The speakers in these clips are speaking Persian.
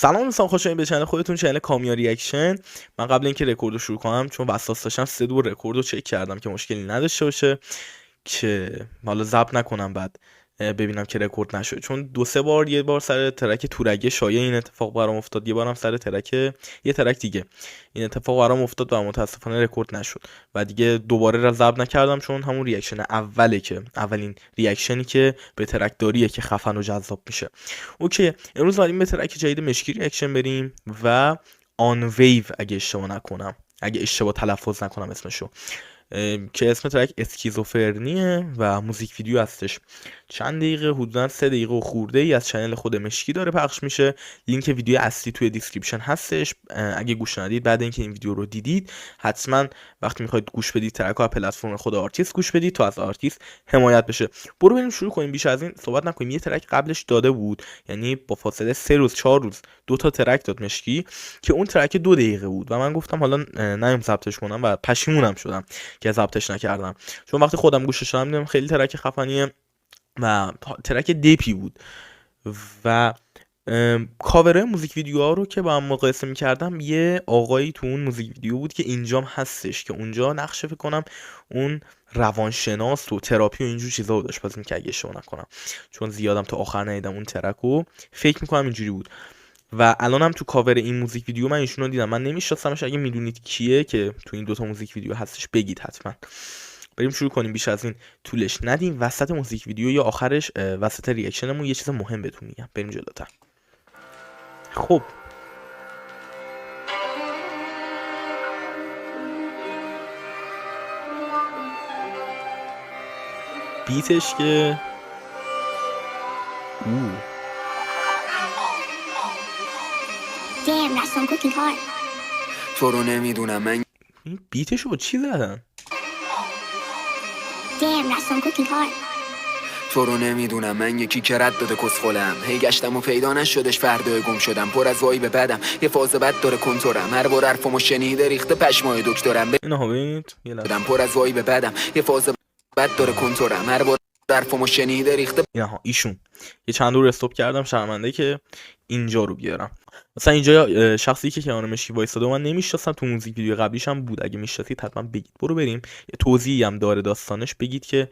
سلام دوستان، خوش اومدید به چنل خودتون، چنل کامیا ریاکشن. من قبل اینکه رکورد رو شروع کنم، چون وسواس داشتم، 3 دور رکورد رو چک کردم که مشکلی نداشته باشه، که حالا ضبط نکنم بعد ببینم که رکورد نشد. چون 2-3 بار، یه بار سر ترک تورگه شایع این اتفاق برام افتاد، یه بارم سر یه ترک دیگه این اتفاق برام افتاد و متاسفانه رکورد نشد و دیگه دوباره را ضبط نکردم، چون همون ریاکشن اولین ریاکشنی که به ترک داریه که خفن و جذاب میشه. اوکی، امروز بریم به ترک جدید مشکی ریاکشن بریم و آن ویو، اگه اشتباه تلفظ نکنم اسمشو، که اسم ترک اسکیزوفرنیه و موزیک ویدیو هستش. چند دقیقه، حدودا 3 دقیقه و خورده ای از چنل خود مشکی داره پخش میشه. لینک ویدیو اصلی توی دیسکریپشن هستش. اگه گوش ندید، بعد اینکه این ویدیو رو دیدید، حتما وقتی میخواید گوش بدید ترک ها پلتفرم خود آرتیست گوش بدید تا از آرتیست حمایت بشه. برو بریم شروع کنیم، بیش از این صحبت نکنیم. یه ترک قبلش داده بود، یعنی با فاصله 3 روز 2 تا ترک داد مشکی که اون ترک 2 دقیقه بود و من گفتم حالا نیم ضبطش کنم و پشیمونم شدم که ضبطش نکردم، چون وقتی خودم گوشش دادم دیدم خیلی ترک خفنیه و ترک دپی بود. و کاورهای موزیک ویدیوها رو که با هم مقایسه می‌کردم، یه آقایی تو اون موزیک ویدیو بود که اینجام هستش، که اونجا نقشه فکر کنم اون روانشناس و تراپی و اینجور چیزا رو داشت بازی می‌کرد، اگه اشتباه نکنم، چون زیادم تا آخر ندیدم اون ترکو. فکر می‌کنم اینجوری بود. و الانم تو کاور این موزیک ویدیو من ایشونو دیدم. من نمی‌شناسمش، اگه میدونید کیه که تو این دوتا موزیک ویدیو هستش بگید حتما. بریم شروع کنیم، بیش از این طولش ندیم. وسط موزیک ویدیو یا آخرش، وسط ریاکشنمون، یه چیز مهم بهتون میگم. بریم جلوتر. خب بیتش که تو رو نمیدونم من این بیتشو با چی زدن؟ تو رو نمیدونم من یکی که رد داده کسخلم، هی گشتم و پیدا نشدش، فردا گم شدم، پر از وای به بدم، یه فاز بد داره کنتورم، هر بار حرفمو شنیده ریخته پشمای دکترم. اینا ها ببینید، یه لحظه. پر از وای به بدم، یه فاز بد داره کنتورم، هر بار حرفمو شنیده ریخته. اینا ایشون یه چند دور استاپ کردم، شرمنده که اینجا رو بیارم. مثلا اینجا شخصی که کنار مشکی وایساده من نمیشناسم، تو موزیک ویدیو قبلیش هم بود، اگه میشناسید حتما بگید. برو بریم، یه توضیحی هم داره داستانش، بگید که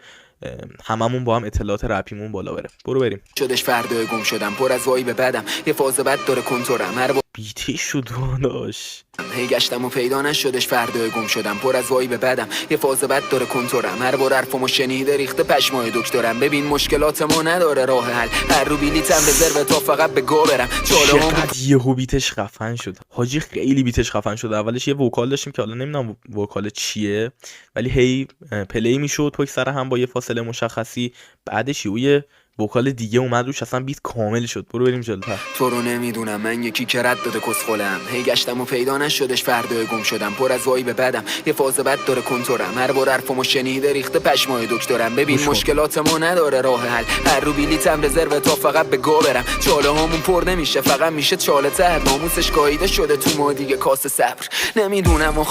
هممون با هم اطلاعات رپیمون بالا بره. برو بریم. شدش فردا گم شدم، پر از وای به بدم، یه فاز بد داره کنتورم، هر بار بیتی شد داداش. هی گشتم و پیدا نشدش، فردا گم شدم، پر از وای به بدم، یه فاز بد داره کنتورم، هر بار حرفمو شنیده ریخته پشمای دکترم. ببین مشکلاتمو نداره راه حل، هر رو بلیتم رزرو تا فقط به گو برم. چقدر یهو بیتش خفن شد حاجی، خیلی بیتش خفن شد. اولش یه وکال داشتیم که حالا نمیدونم وکال چیه، ولی هی پلی میشد پشت سر هم با یه فاصله مشخصی، بعدش یه وکال دیگه اومد روش، اصلا بیت کامل شد. برو بریم جلوتر. تو رو نمیدونم من یکی که رد داده کسخلم، هی گشتم و پیدا نشدش، فردا گم شدم، پر از وای به بدم، یه فاز بد داره کنتورم، هر بار حرفمو شنیده ریخته پشمای دکترم. ببین مشکلاتمو نداره راه حل، هر رو بلیتم رزرو تا فقط به گو برم. چاله هامون پر نمیشه، فقط میشه چاله تر، ناموسش گاییده شده تو ما دیگه، کاسه صبر نمیدونم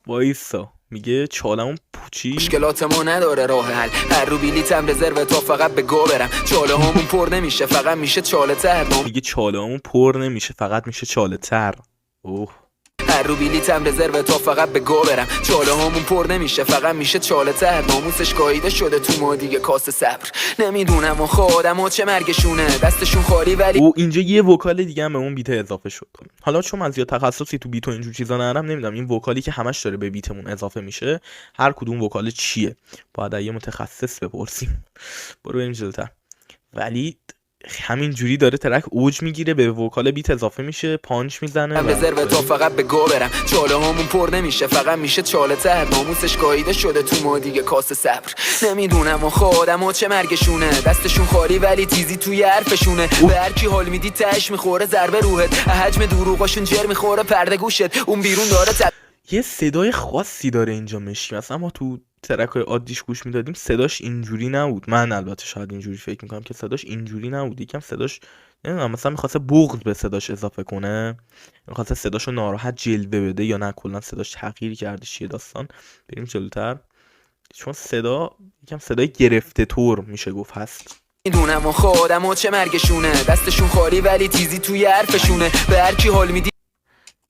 وایسا، میگه چالمون پوچی، مشکلاتمو نداره راه حل، هر رو بلیتم رزرو تا فقط به گو برم. چاله هامون پر نمیشه، فقط میشه چاله تر، میگه چالمون پر نمیشه، فقط میشه چاله تر. اوه، هر رو بلیتم رزرو تا فقط به گو برم. چاله هامون پر نمیشه، فقط میشه چاله تر، ناموسش گاییده شده تو ما دیگه، کاسه صبر نمیدونم خودمو چه مرگشونه، دستشون خالی ولی او اینجا یه وکال دیگه هم به اون بیت اضافه شد. حالا چون من زیاد تخصصی تو بیت و اینجور چیزا ندارم، نمیدونم این وکالی که همش داره به بیتمون اضافه میشه هر کدوم وکال چیه، باید یه متخصص بپرسیم. برو بریم جلوتر. ولی همین جوری داره ترک اوج میگیره، به وکال بیت اضافه میشه، پانچ میزنه رزرو تا فقط به گو برم. چاله هامون پر نمیشه، فقط میشه چاله تر، ناموسش گاییده شده تو ما دیگه، کاسه صبر نمیدونم خودمو چه مرگشونه، دستشون خالی ولی تیزی توی حرفشونه، به هر کی حال میدی تهش میخوره ضربه روحت، حجم دروغاشون جر میخوره پرده گوشت، اون بیرون داره یه صدای خاصی داره اینجا مشکی. مثلا ما تو ترک‌های عادیش گوش میدادیم صداش اینجوری نبود. من البته شاید اینجوری فکر میکنم که صداش اینجوری نبود، یکم صداش نمیدونم، مثلا میخواسته بغض به صداش اضافه کنه، میخواسته صداشو ناراحت جلوه بده، یا نه کلا صداش تغییر کرده، چیه داستان. بریم جلوتر، چون صدا یکم صدای گرفته طور میشه گفت هست. میدونم و خودم و چه مرگشونه، دستشون خالی ولی تیزی توی حرفشونه، به هر کی حال میدی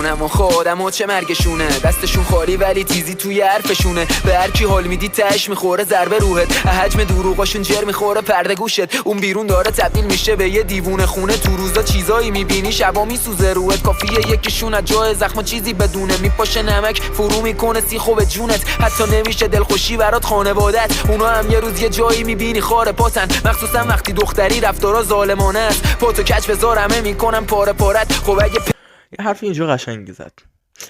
اونم و خودم و چه مرگشونه، دستشون خالی ولی تیزی توی حرفشونه، به هر کی حال میدی تهش میخوره ضربه روحت، حجم دروغاشون جر میخوره پرده گوشت، اون بیرون داره تبدیل میشه به یه دیوونه خونه، تو روزا چیزایی میبینی شبا میسوزه روحت، کافیه یکیشون از جای زخم چیزی بدونه، میپاشه نمک فرو میکنه سیخو به جونت، حتی نمیشه دلخوشی برات خانوادت، اونا هم یه روز یه جایی میبینی خاره پاتن، مخصوصا وقتی دختری رفتارا ظالمانه است، پاتو کج بذار همه میکنم پاره پارت. خب اگه یه حرفی اینجا قشنگی زد.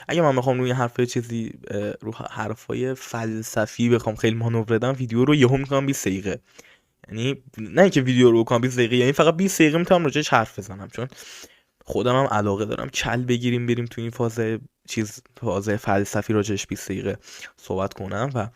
اگه من بخوام روی حرفای چیزی رو حرفای فلسفی بخوام خیلی مانور بدم، ویدیو رو یهو میکنم 20 دقیقه. یعنی نه اینکه ویدیو رو بکنم 20 دقیقه، یعنی فقط 20 دقیقه میتونم راجعش حرف بزنم، چون خودم هم علاقه دارم کل بگیریم بریم تو این فاز فلسفی راجعش 20 دقیقه صحبت کنم. و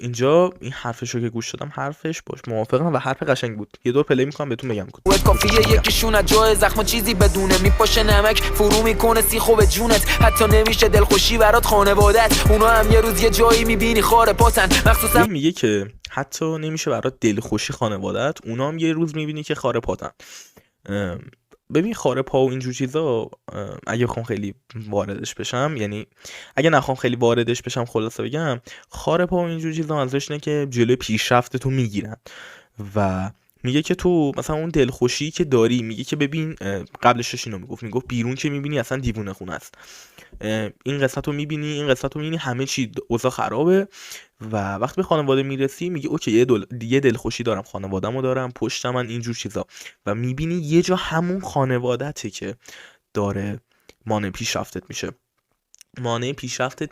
اینجا این حرفشو که گوش دادم حرفش باش موافقم و حرف قشنگ بود. یه دور پلی میکنم بهتون بگم کافیه یکیشون از جای زخم چیزی بدونه، میپاشه نمک فرو میکنه سیخو به جونت، حتی نمیشه دلخوشی برات خانوادت، اونا هم یه روز یه جایی میبینی خاره پاتن، مخصوصا میگه که حتی نمیشه برات دلخوشی خانوادت، اونا هم یه روز میبینی که خاره پاتن. ببین خاره پا و اینجور چیزا اگه بخوام خیلی واردش بشم، یعنی اگه نخوام خیلی واردش بشم خلاصه بگم، خاره پا و اینجور چیزا منظورش اینه که جلوی پیشرفت تو میگیرن و میگه که تو مثلا اون دلخوشی که داری، میگه که ببین قبلش اینو میگفت بیرون که میبینی اصلا دیوونه خونه است، این قسمت رو میبینی همه چی اوضاع خرابه و وقتی به خانواده میرسی میگی اوکی یه دلخوشی دارم، خانواده‌مو دارم پشت من، اینجور چیزا، و میبینی یه جا همون خانواده‌ته که داره مانع پیشرفتت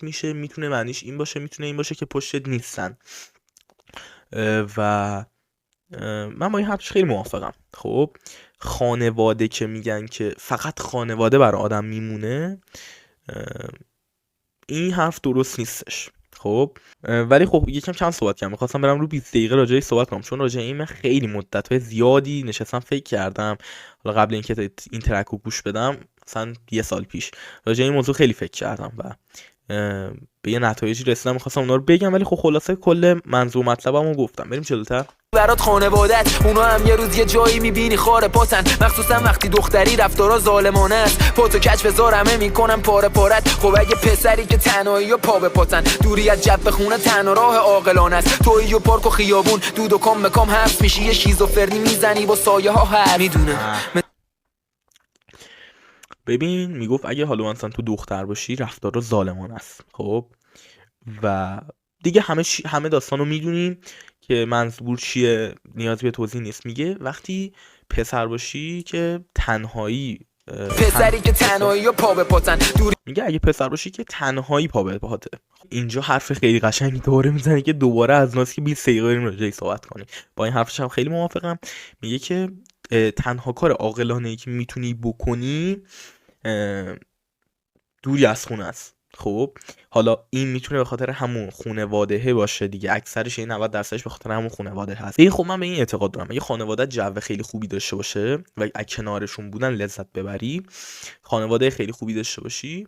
میشه. میتونه معنیش این باشه، میتونه این باشه که پشتت نیستن. و من با این حرفش خیلی موافقم. خب خانواده که میگن که فقط خانواده برای آدم میمونه، این حرف درست نیستش. خب ولی خب یکم کم صحبت کردم، می‌خواستم برم رو 20 دقیقه راجعش صحبت کنم، چون راجع این من خیلی مدت‌های زیادی نشستم فکر کردم. حالا قبل اینکه این ترک رو گوش بدم، مثلا 1 سال پیش راجع این موضوع خیلی فکر کردم و به یه نتایجی رسیدم، می‌خواستم اونا رو بگم، ولی خب خلاصه کل منظور مطلبمو گفتم. بریم جلوتر. برات خانوادت، اونا هم یه روز یه جایی میبینی خاره پاتن، مخصوصا وقتی دختری رفتارا ظالمانه است، پاتو کج بذار همه میکنم پاره پارت. خب اگه پسری که تنهایی و پا به پاتن، دوری از جب خونه تنها راه عاقلانه است، تویی و پارک و خیابون دود و کام مکام حبس میشی، یه شیزوفرنی میزنی با سایه ها هر میدونم. ببین میگفت اگه حالا مثلا تو دختر باشی رفتارا ظالمانه است. خب و دیگه همه داستانو میدونیم که منظور چیه، نیازی به توضیح نیست. میگه وقتی پسر باشی که تنهایی پسری که تنهایی و پا به پاتن، میگه اگه پسر باشی که تنهایی پا به پاته. اینجا حرف خیلی قشنگی دوباره میزنه که دوباره از ناس که 20 دقیقه بریم راجعش صحبت کنیم. با این حرفش هم خیلی موافقم. میگه که تنها کار عاقلانه‌ای که میتونی بکنی دوری از خونه است. خب حالا این میتونه به خاطر همون خانواده باشه دیگه، اکثرش این 90% به خاطر همون خانواده هست. خب من به این اعتقاد دارم اگه خانواده جو خیلی خوبی داشته باشه و از کنارشون بودن لذت ببری، خانواده خیلی خوبی داشته باشی،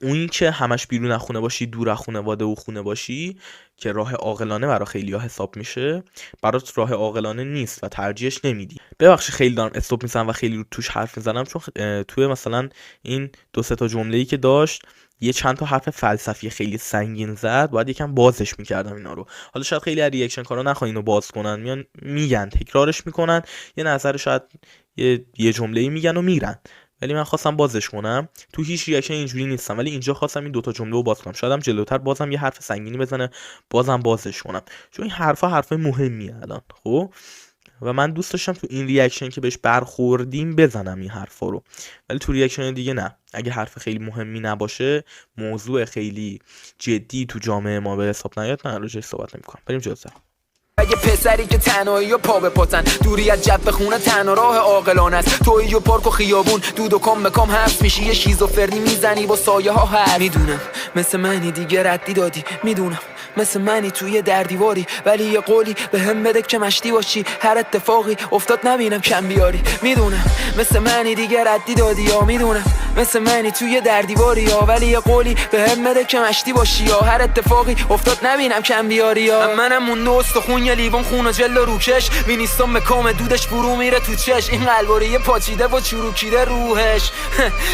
اون که همش بیرون از خونه باشی، دور از خانواده و خونه باشی، که راه عاقلانه برای خیلی‌ها حساب میشه، برات راه عاقلانه نیست و ترجیحش نمیدی. ببخشید خیلی دارم استاپ میزنم و خیلی رو توش حرف میزنم، چون توی مثلا این 2-3 تا جمله‌ای که داشت یه چند تا حرف فلسفی خیلی سنگین زد، باید یکم بازش میکردم اینا رو. حالا شاید خیلی از ریاکشن کارا نخوان اینو باز کنن، میگن تکرارش میکنن، یه نظر شاید یه جمله‌ای میگن و میرن، ولی من خواستم بازش کنم. تو هیچ ریاکشن اینجوری نیستم، ولی اینجا خواستم این 2 تا جمله رو باز کنم. شاید هم جلوتر بازم یه حرف سنگینی بزنه، بازم بازش کنم، چون این حرف مهمیه الان. خب و من دوست داشتم تو این ریاکشن که بهش برخوردیم بزنم این حرفا رو، ولی تو ریاکشن دیگه نه. اگه حرف خیلی مهمی نباشه، موضوع خیلی جدی تو جامعه ما به حساب نیاد، من راجعش صحبت نمی‌کنم. بریم جلوتر. اگه پسری که تنهایی و پا به پاتن، دوری از جب خونه تنها راه عاقلانه است، تویی و پارک و خیابون دود و کام مکام حبس میشی، یه شیزوفرنی میزنی با سایه ها هر میدونم، مثل منی دیگه ردی دادی، میدونم مثل منی توی در دیواری، ولی یه قولی به هم بده که مشتی باشی، هر اتفاقی افتاد نبینم کم بیاری. میدونم مثل منی دیگه ردی دادی، یا میدونم مثل منی توی در دیواری، یا ولی یه قولی به هم بده که مشتی باشی، یا هر اتفاقی افتاد نبینم کم بیاری. یا منم اون نوست و خون یه لیوان خون و جل و روکش، وینیستون به کام دودش فرو میره تو چش، این قلباری پاچیده و چروکیده روحش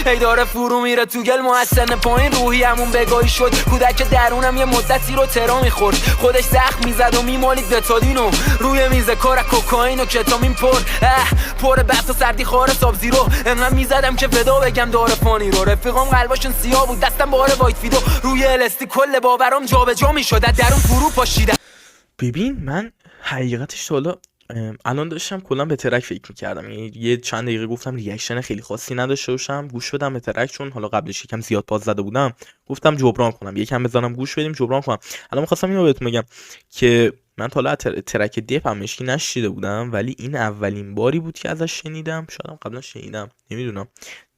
ای داره فرو میره تو گل، محسن پایین روحی همون بگاهی شد، کودک درونم یه مدتی رو ترا میخورد، خودش زخم میزد و میمالید بتادینو روی میز کار کوکائین و کتامین پر بحث و سردی خار ساب زیرو، انقدر میزدم که ودا بگم داره فانی رو، رفیقام قلباشون سیاه بود دستم بار وایت ویدو، روی الستی کل باورام جابجا میشد، درون فرو پاشیدم. ببین من حقیقتش حالا الان داشتم کلا به ترک فکر میکردم، یعنی یه چند دقیقه گفتم ریاکشن خیلی خاصی نداشته باشم، گوش بدم به ترک، چون حالا قبلش یکم زیاد پاس زده بودم، گفتم جبران کنم، یکم بزنم گوش بدیم جبران کنم. الان می‌خواستم اینو بهتون بگم که من تا حالا ترک دپ هم مشکی نشیده بودم، ولی این اولین باری بود که ازش شنیدم، شاید هم قبلا شنیدم نمیدونم،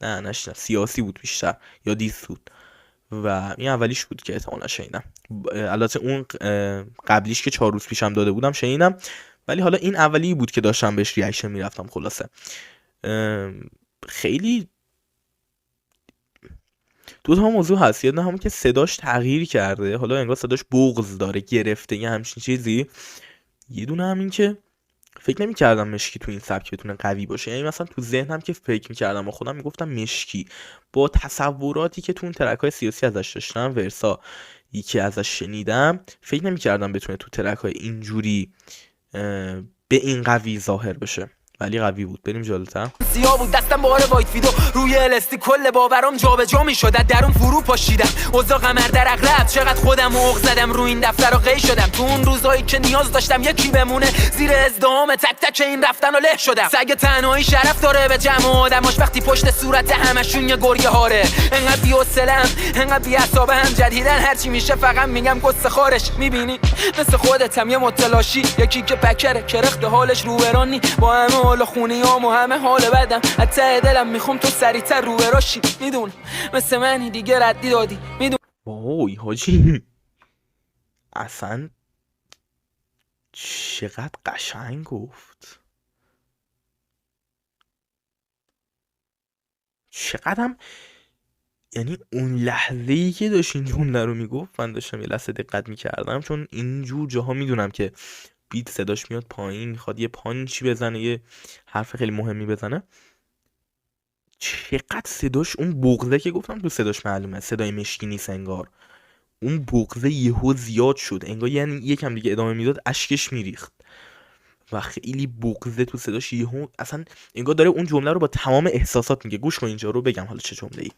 نه نشیدم، سیاسی بود بیشتر یا دیس بود و این اولیش بود که احتمالا شنیدم. البته اون قبلیش که 4 روز پیشم داده بودم شنیدم، ولی حالا این اولی بود که داشتم بهش ریاکشن میرفتم. خلاصه خیلی دو تا موضوع هست، یه همون که صداش تغییر کرده، حالا انگار صداش بغض داره، گرفته، یه همچین چیزی. یه دونه همین که فکر نمی‌کردم مشکی تو این سبک بتونه قوی باشه، یعنی مثلا تو ذهنم که فکر می‌کردم و خودم میگفتم مشکی با تصوراتی که تو اون ترک‌های سیاسی ازش داشتم، ورسا یکی ازش شنیدم، فکر نمی‌کردم بتونه تو ترک‌های اینجوری به این قوی ظاهر بشه، ولی قوی بود. بریم جلوتر. سیاه بود دستم بار وایت ویدو، روی الستی کل باورام جابجا میشد، درون فرو پاشیدم، اوضاع قمر در اغلب، چقدر خودم اوق زدم رو این دفتر و قی شدم، تو اون روزایی که نیاز داشتم یکی بمونه، زیر ازدحام تک تک این رفتن و له شدم. سگ تنهایی شرف داره به جمع آدماش، وقتی پشت صورت همشون یه گرگه هاره، انقدر بی‌حوصله‌ام انقدر بی‌عصابم، جدیدن هرچی میشه فقط میگم قصه خارش. میبینی مثل خودتم یه متلاشی، یکی که پکره کرخت حالش رو برانی، با همه حال خونیام و همه حال بدم، حتی دلم میخوام تو سریعتر رو براشی، میدون مثل منی دیگه ردی دادی، میدون. وای حاجی اصلا چقدر قشنگ گفت، چقدرم، یعنی اون لحظه‌ای که داشت این جمله رو میگفت من داشتم یه لحظه دقت میکردم، چون اینجور جاها میدونم که بیت صداش میاد پایین، میخواد یه پانچی بزنه، یه حرف خیلی مهمی بزنه، چقدر صداش اون بغضه که گفتم تو صداش معلومه صدای مشکی نیست، انگار اون بغضه یهو زیاد شد، انگار یعنی یکم دیگه ادامه میداد اشکش میریخت و خیلی بغضه تو صداش یهو، اصلا انگار داره اون جمله رو با تمام احساسات میگه. گوش کن اینجا رو بگم حالا چه جمله ای.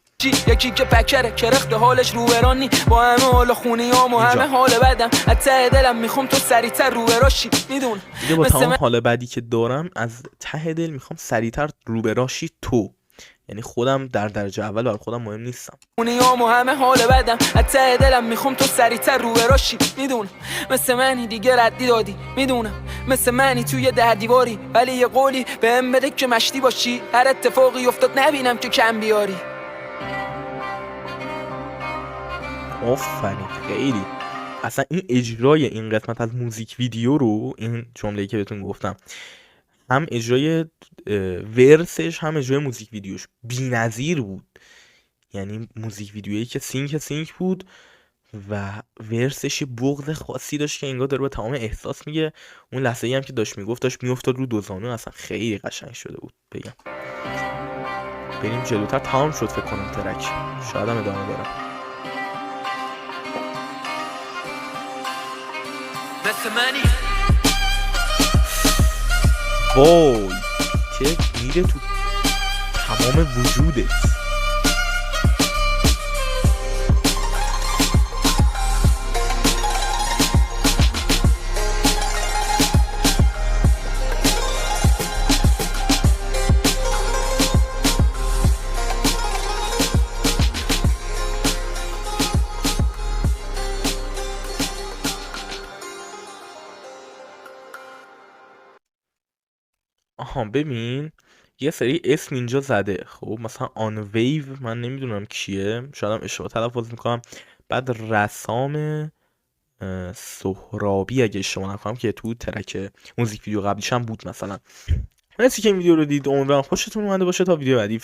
یکی که پکره کرخت حالش رو برانی، با همه حال خونیام و همه حال بدم، حتی دلم میخوام تو سریعتر رو براشی، میدون دیگه با تمام حال بدی که دارم از ته دل میخوام سریعتر رو براشی تو، یعنی خودم در درجه اول برای خودم مهم نیستم، خونیام و همه حال بدم، حتی دلم میخوام تو سریعتر رو براشی، میدون مثل منی دیگه ردی دادی، میدونم مثل منی توی در دیواری، ولی یه قولی بهم بده که مشتی باشی، هر اتفاقی افتاد نبینم که کم بیاری. آفرین خیلی. اصلا این اجرای این قسمت از موزیک ویدیو رو، این جمله‌ای که بهتون گفتم، هم اجرای ورسش هم اجرای موزیک ویدیوش بی‌نظیر بود، یعنی موزیک ویدیویی که سینک بود و ورسش بغض خاصی داشت که انگار داره با تمام احساس میگه، اون لحظه‌ای هم که داشت میگفت داشت میافتاد رو دو زانو، اصلا خیلی قشنگ شده بود. بگم بریم جلوتر، تمام شد فکر کنم ترک، شاید هم ادامه داره. مثل منی وای که میره تو تمام وجودت. آها ببین یه سری اسم اینجا زده، خب مثلا آن ویو من نمیدونم کیه، شاید هم اشتباه تلفظ میکنم، بعد رسام سهرابی اگه اشتباه نکنم که تو ترک موزیک ویدیو قبلیش هم بود مثلا. مرسی که این ویدیو رو دید، امیدوارم خوشتون اومده باشه. تا ویدیو بعدی